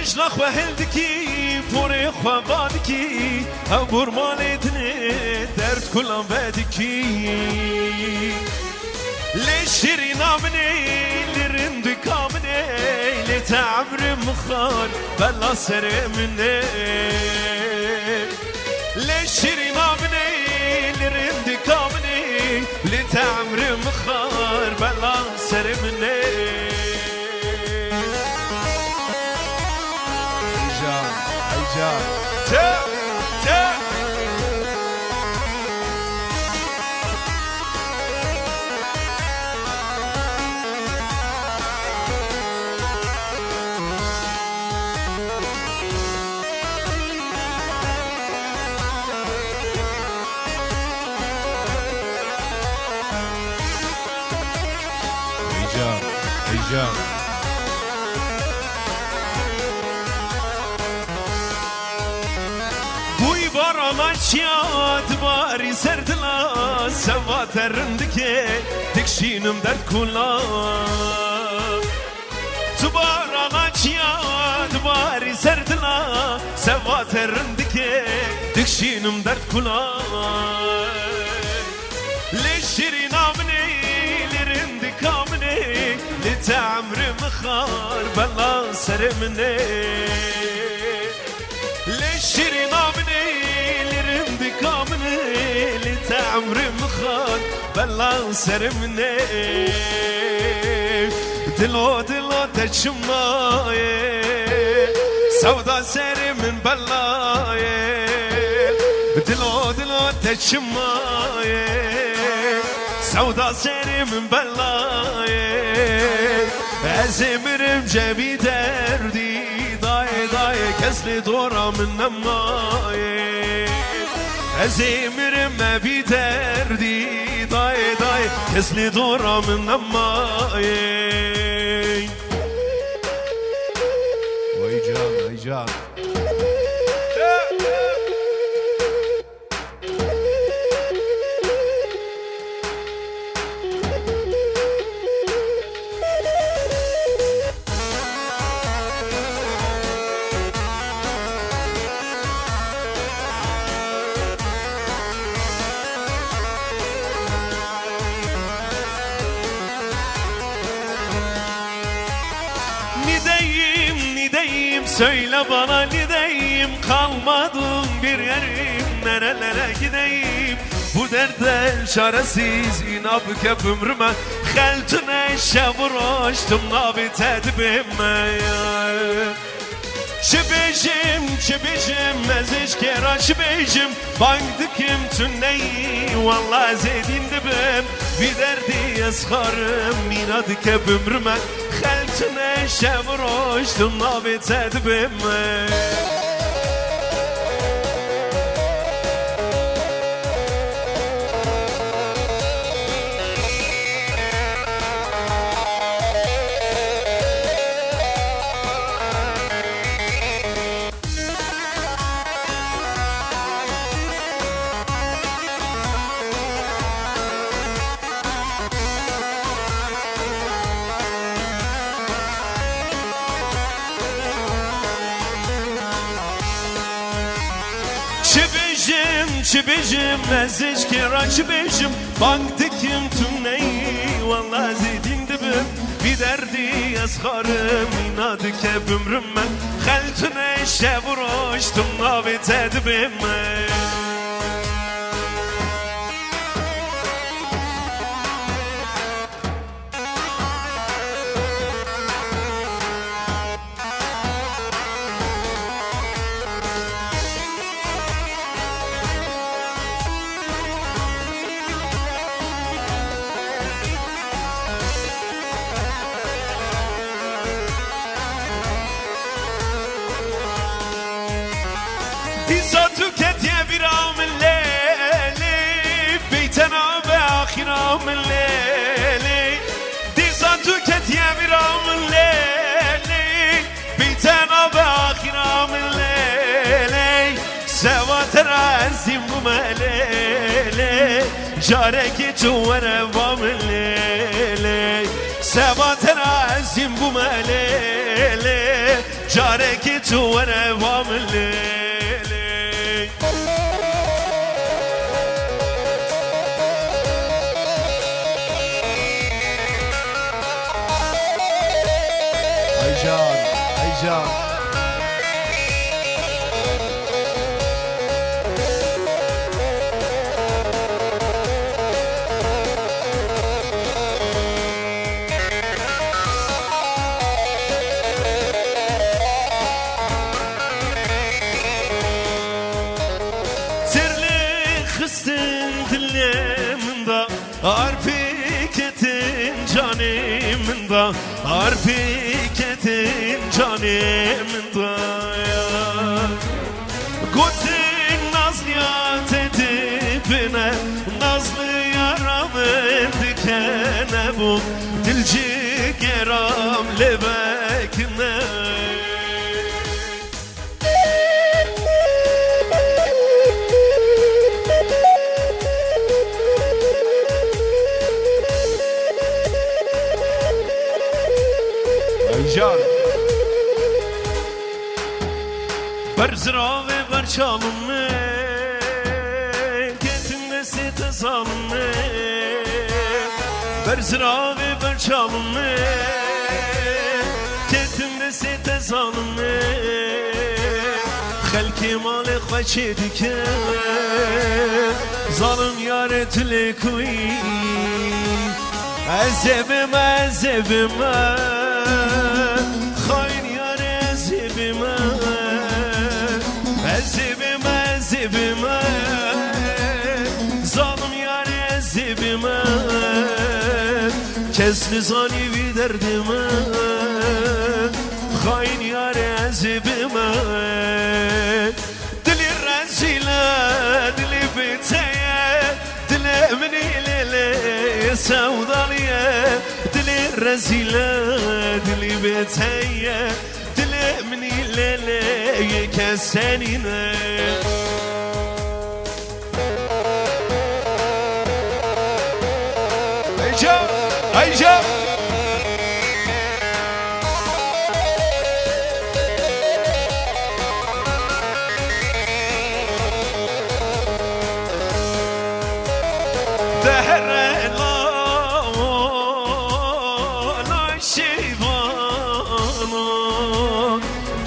اجلاخ و هندکی پوری خوابادکی هم برمالتنه درد کلام بدکی لشری نامنه لرند کامنه لتعبر مخال بلا سرمنه لشری نامنه لرند کامنه لتعبر مخال بلا سرمنه Buy barama çiğat bari serdila Sevat erindike dikşinim dert kula Tu barama çiğat bari serdila Sevat erindike dikşinim dert kula Leşirin amne lirindik amne لتعمر مخار بلا سرمني للشري نامني لرند كامني لتعمر مخار بلا سرمني دلو دلو تشماي سودا سري من بلاي دلو دلو تشماي سودا سري من بلاي Ezemirim cebi derdi Daye daye kesli dora min nemaye Ezemirim mebi derdi Daye daye kesli dora min nemaye Vay can vay can Söyle bana gideyim kalmadım bir yerim nerelere gideyim Bu dertten çaresiz inabık hep ömrüme Xeltüne şevroştum nabit edibime Çibicim meziş kera çibicim Bankdıkim tünneyi vallahi zedin dibim Bir derdi eskarım inadık hep ömrüme Xeltüne şevroştum nabit edibime Çibicim meziş kera çibicim Banktıkim tümneyi vallahi zedin dibim Bir derdi yazkarım inadık hep ömrümme Xeltüne şevroştum nabit edibime من ليلي دي صوتك يا برام الليلي بيتنا باخرة من ليلي سوا ترازم مليلي جارك تورا من ليلي سوا ترازم مليلي جارك وانا واملي هيجان هيجان Canımda Arpiketin canımda Gutun nazliyat edibine Nazlı yaramın dikene bu Dilci geram lebekine Can Berzra ve berçalımı Ketimde site salımı Berzra ve berçalımı Ketimde site salımı Xelki mali xveçi dike Zalım yare tüle kuy Ezebime ezebime Hain yare ezebime Ezebime ezebime Zalim yare ezebime Kes lisani derdime Hain yare ezebime Dili rezile dili biteye Dili minilele sevdaliye Dili rezile dili biteye Dili minilele kesenine Ayca Ayca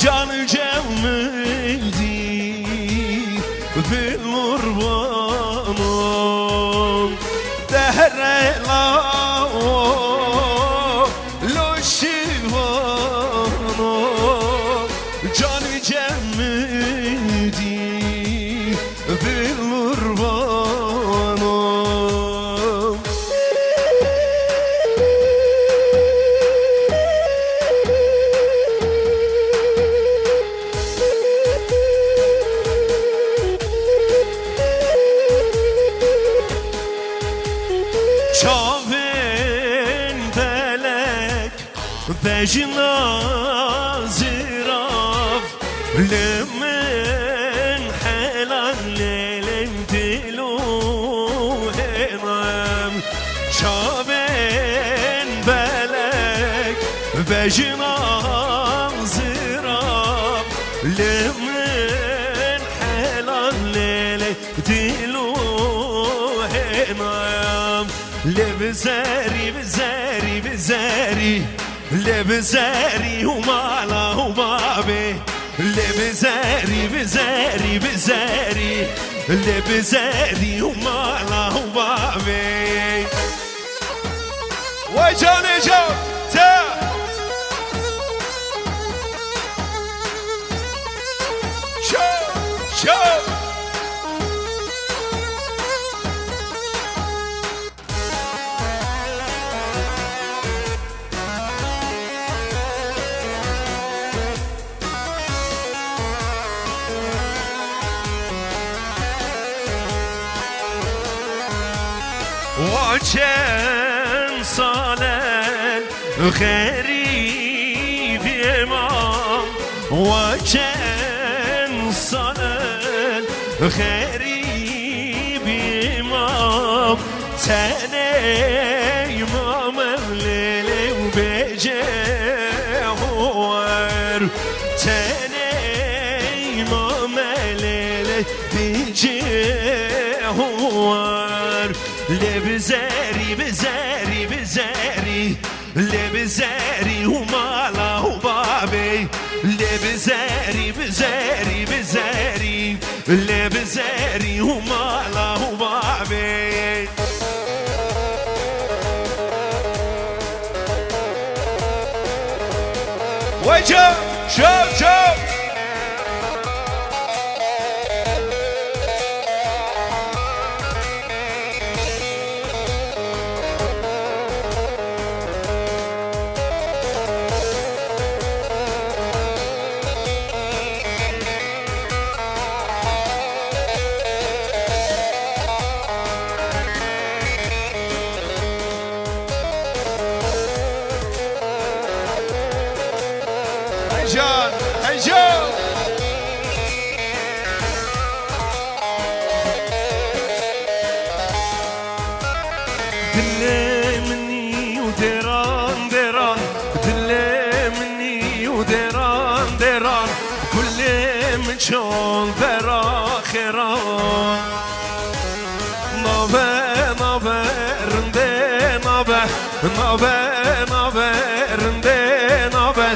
Canı cevmildi fil murbanın Dehre la lo şivano Canı cevmildi fil murbanın Çavin delek Vecna ziraf Limin helal lelim dilu henem Çavin belek Vecna ziraf Limin helal lelim dilu henem لبزاري بزاري بزاري لبزاري ومالا وبابي لبزاري بزاري بزاري لبزاري ومالا وبابي وجاني جو تا شو شو وكان صالح غريب إمام وكان صالح غريب إمام تاني إمام الليل وبجهور تنی ماملل بیجی هوار لبزاری بزاری بزاری لبزاری ومالا وبابي لبزاري بزاري بزاري لبزاري ومالا وبابي وجه شوف شوف هيجان هيجان دلي مني وديران ديران دلي مني وديران ديران كل من شون براخران نابه نابه رنده نابه نابه نابه رنده نابه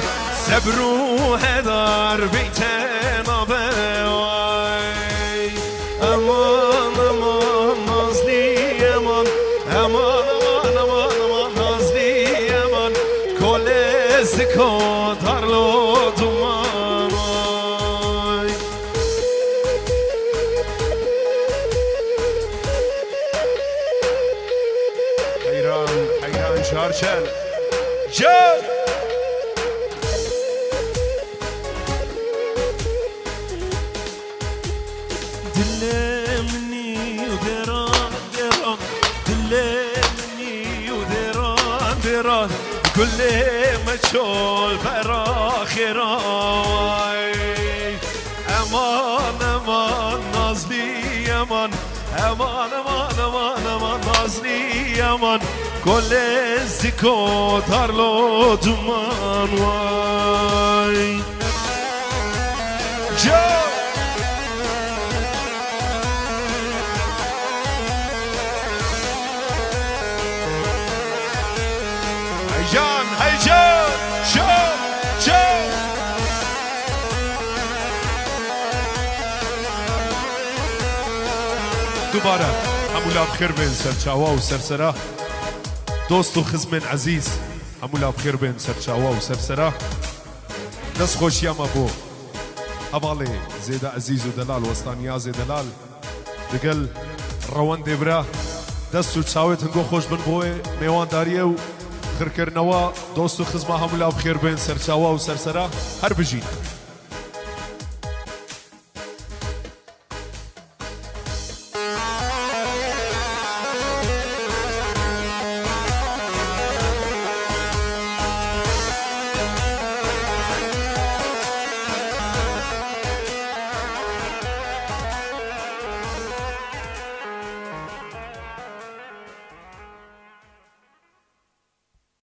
سبرو هدار بيتنا بواي امان امان نازلي امان امان امان امان امان نازلي امان كل سكوت هرلو duman واي حيران حيران شارشل جان دلمني وديران ديران دلمني وديران ديران كل ما تشول براخراي امان امان نازلي امان امان امان امان امان نازلي امان كل الزكوت هرلو duman واي جان هيجان هيجان شوف شوف دوباره همولا بخير بين سرچاوا وسرسرا دوست وخزم عزيز همولا بخير بين سرچاوا وسرسرا دست خوشی اما بو هبالي زيدا عزيز ودلال وسطانيا زي دلال دقل روان دبرا دست و چاوت هنگو خوش بن بوه میوان داریه و خرکرنوا دوست و خزمه همولا بخير بين سرچاوا وسرسرا هر بجين